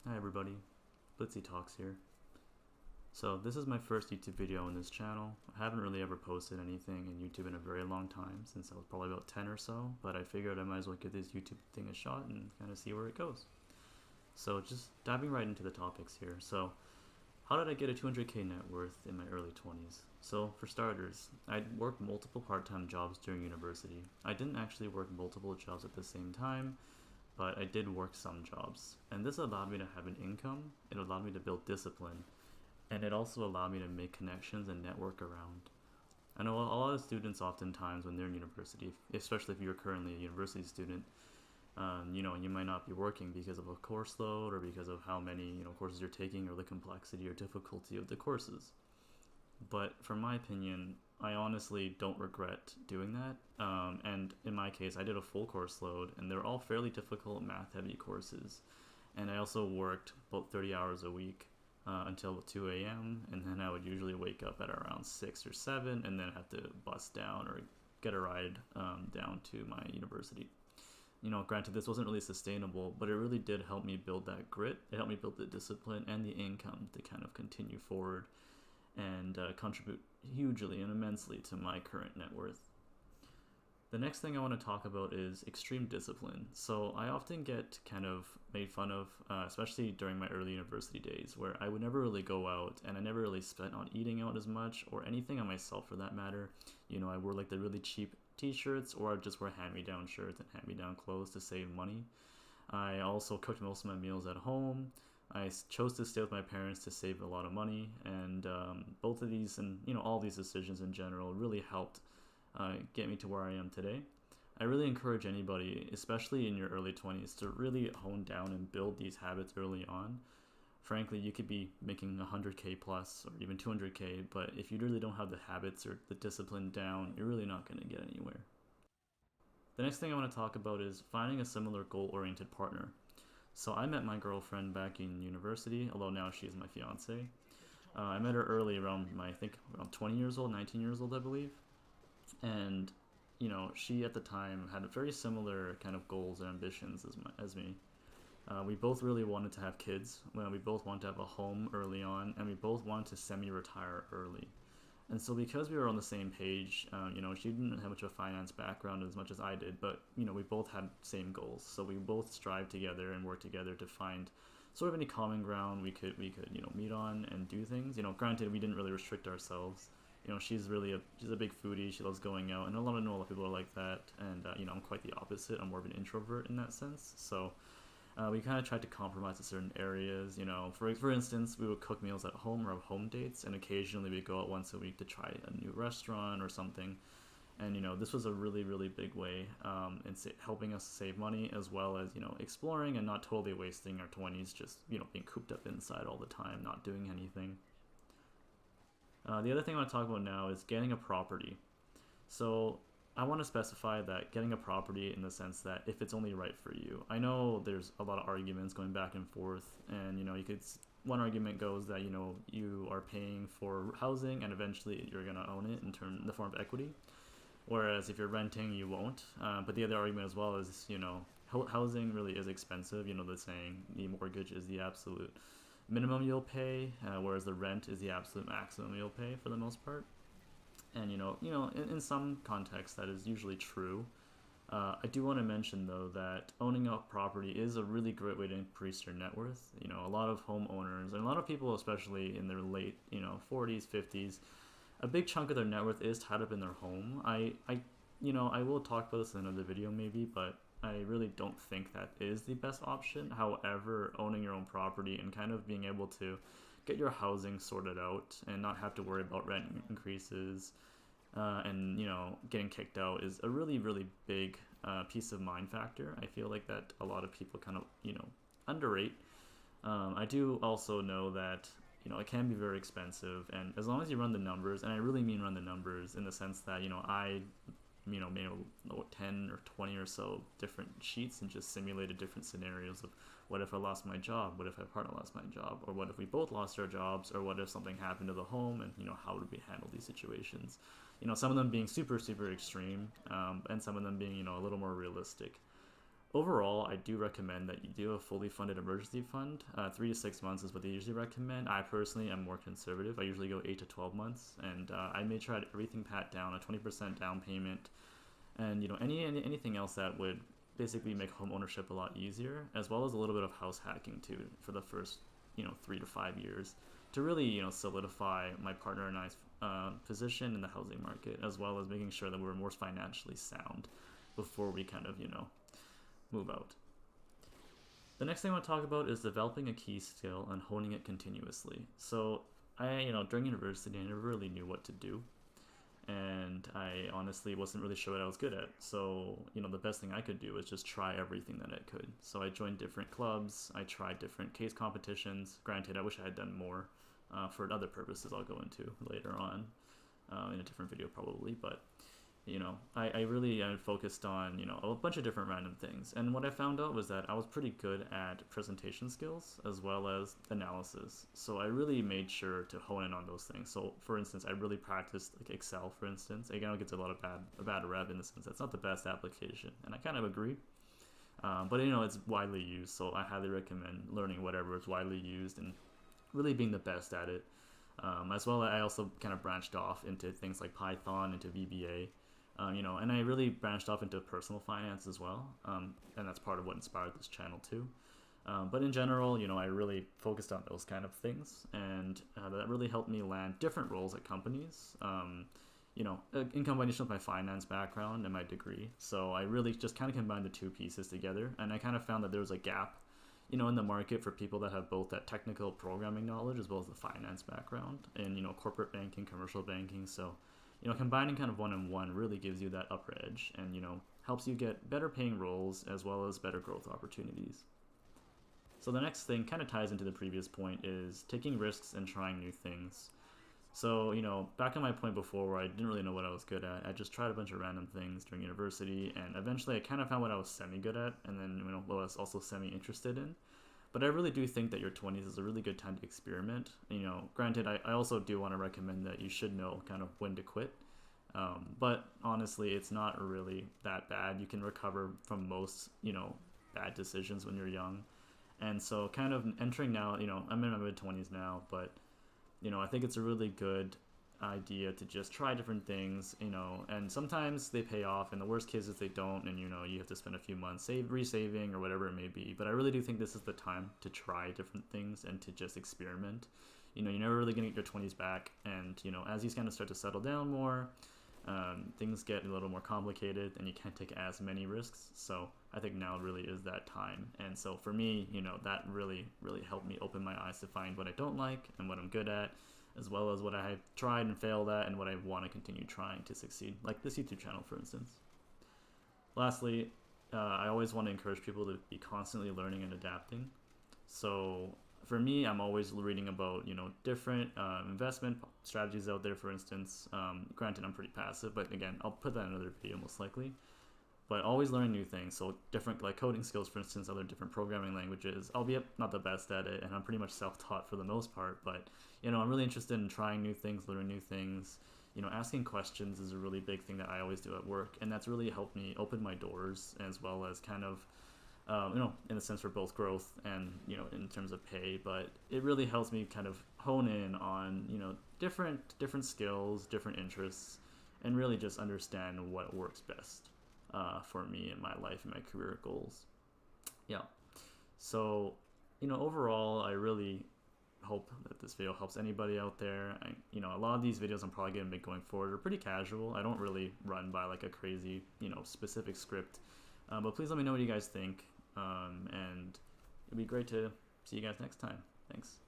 Hi everybody, Blitzy Talks here. So this is my first YouTube video on this channel. I haven't really ever posted anything in YouTube in a very long time, since I was probably about 10 or so, but I figured I might as well give this YouTube thing a shot and kind of see where it goes. So just diving right into the topics here. So how did I get a 200k net worth in my early 20s? So for starters, I'd worked multiple part-time jobs during university. I didn't actually work multiple jobs at the same time, but I did work some jobs. And this allowed me to have an income, it allowed me to build discipline, and it also allowed me to make connections and network around. I know a lot of students oftentimes when they're in university, especially if you're currently a university student, you might not be working because of a course load or because of how many courses you're taking or the complexity or difficulty of the courses. But from my opinion, I honestly don't regret doing that. And in my case, I did a full course load, and they're all fairly difficult math-heavy courses. And I also worked about 30 hours a week until 2 a.m. And then I would usually wake up at around 6 or 7, and then have to bus down or get a ride down to my university. Granted, this wasn't really sustainable, but it really did help me build that grit. It helped me build the discipline and the income to kind of continue forward and contribute hugely and immensely to my current net worth. The next thing I want to talk about is extreme discipline. So I often get kind of made fun of, especially during my early university days, where I would never really go out and I never really spent on eating out as much or anything on myself for that matter. I wore like the really cheap t-shirts, or I just wear hand-me-down shirts and hand-me-down clothes to save money. I also cooked most of my meals at home. I chose to stay with my parents to save a lot of money, and both of these and all these decisions in general really helped get me to where I am today. I really encourage anybody, especially in your early 20s, to really hone down and build these habits early on. Frankly, you could be making 100k plus or even 200k, but if you really don't have the habits or the discipline down, you're really not going to get anywhere. The next thing I want to talk about is finding a similar goal-oriented partner. So I met my girlfriend back in university, although now she is my fiance. I met her early, around I think around 20 years old, 19 years old, I believe. And she at the time had very similar kind of goals and ambitions as me. We both really wanted to have kids. Well, we both wanted to have a home early on, and we both wanted to semi-retire early. And so because we were on the same page, she didn't have much of a finance background as much as I did, but we both had same goals. So we both strive together and work together to find sort of any common ground we could meet on and do things. Granted, we didn't really restrict ourselves. She's a big foodie. She loves going out, and I know a lot of people are like that. And I'm quite the opposite. I'm more of an introvert in that sense. So we kind of tried to compromise in certain areas. For instance, we would cook meals at home or have home dates, and occasionally we'd go out once a week to try a new restaurant or something. And this was a really, really big way in helping us save money, as well as exploring and not totally wasting our 20s just being cooped up inside all the time, not doing anything. The other thing I want to talk about now is getting a property. So I want to specify that getting a property in the sense that if it's only right for you. I know there's a lot of arguments going back and forth, and one argument goes that you are paying for housing and eventually you're going to own it in the form of equity, whereas if you're renting you won't. But the other argument as well is housing really is expensive. The saying, the mortgage is the absolute minimum you'll pay, whereas the rent is the absolute maximum you'll pay for the most part. And in some contexts that is usually true. I do want to mention though that owning a property is a really great way to increase your net worth. A lot of homeowners and a lot of people, especially in their late 40s, 50s, a big chunk of their net worth is tied up in their home. I will talk about this in another video maybe, but I really don't think that is the best option. However, owning your own property and kind of being able to get your housing sorted out and not have to worry about rent increases and getting kicked out is a really, really big peace of mind factor. I feel like that a lot of people kind of underrate. I do also know that it can be very expensive, and as long as you run the numbers, and I really mean run the numbers in the sense that I maybe 10 or 20 or so different sheets and just simulated different scenarios of what if I lost my job, what if my partner lost my job, or what if we both lost our jobs, or what if something happened to the home, and how would we handle these situations. Some of them being super, super extreme, and some of them being a little more realistic. Overall, I do recommend that you do a fully funded emergency fund. 3 to 6 months is what they usually recommend. I personally am more conservative. I usually go 8 to 12 months, and I may try everything pat down, a 20% down payment, and anything else that would basically make home ownership a lot easier, as well as a little bit of house hacking too for the first 3 to 5 years to really solidify my partner and I's position in the housing market, as well as making sure that we're more financially sound before we kind of move out. The next thing I want to talk about is developing a key skill and honing it continuously. So during university, I never really knew what to do, and I honestly wasn't really sure what I was good at. So the best thing I could do was just try everything that I could. So I joined different clubs, I tried different case competitions. Granted, I wish I had done more for other purposes I'll go into later on in a different video probably, but I really focused on a bunch of different random things, and what I found out was that I was pretty good at presentation skills as well as analysis. So I really made sure to hone in on those things. So for instance, I really practiced like Excel, for instance. Again, it gets a lot of bad rep in the sense that's not the best application, and I kind of agree. But it's widely used, so I highly recommend learning whatever is widely used and really being the best at it. As well, I also kind of branched off into things like Python, into VBA. And I really branched off into personal finance as well, and that's part of what inspired this channel too. But in general, I really focused on those kind of things, and that really helped me land different roles at companies, in combination with my finance background and my degree. So I really just kind of combined the two pieces together, and I kind of found that there was a gap, in the market for people that have both that technical programming knowledge as well as the finance background in, corporate banking, commercial banking. So combining kind of one and one really gives you that upper edge and, helps you get better paying roles as well as better growth opportunities. So the next thing kind of ties into the previous point is taking risks and trying new things. So, back on my point before where I didn't really know what I was good at, I just tried a bunch of random things during university, and eventually I kind of found what I was semi-good at, and then, what I was also semi-interested in. But I really do think that your 20s is a really good time to experiment. Granted, I also do want to recommend that you should know kind of when to quit. But honestly, it's not really that bad. You can recover from most, bad decisions when you're young. And so kind of entering now, I'm in my mid-20s now, but, I think it's a really good idea to just try different things, and sometimes they pay off, and the worst case is they don't, and you have to spend a few months resaving or whatever it may be. But I really do think this is the time to try different things and to just experiment. You're never really gonna get your 20s back, and as you kind of start to settle down more, things get a little more complicated and you can't take as many risks. So I think now really is that time. And so for me, that really helped me open my eyes to find what I don't like and what I'm good at, as well as what I have tried and failed at and what I want to continue trying to succeed, like this YouTube channel, for instance. Lastly, I always want to encourage people to be constantly learning and adapting. So for me, I'm always reading about, different investment strategies out there, for instance. Granted, I'm pretty passive, but again, I'll put that in another video most likely. But always learning new things, so different like coding skills, for instance, other different programming languages. Albeit not the best at it, and I'm pretty much self-taught for the most part, but I'm really interested in trying new things, learning new things. Asking questions is a really big thing that I always do at work, and that's really helped me open my doors, as well as kind of in a sense for both growth and in terms of pay. But it really helps me kind of hone in on different skills, different interests, and really just understand what works best for me in my life and my career goals. Yeah. So overall, I really hope that this video helps anybody out there. A lot of these videos I'm probably gonna make going forward are pretty casual. I don't really run by like a crazy specific script, but please let me know what you guys think, and it'd be great to see you guys next time. Thanks.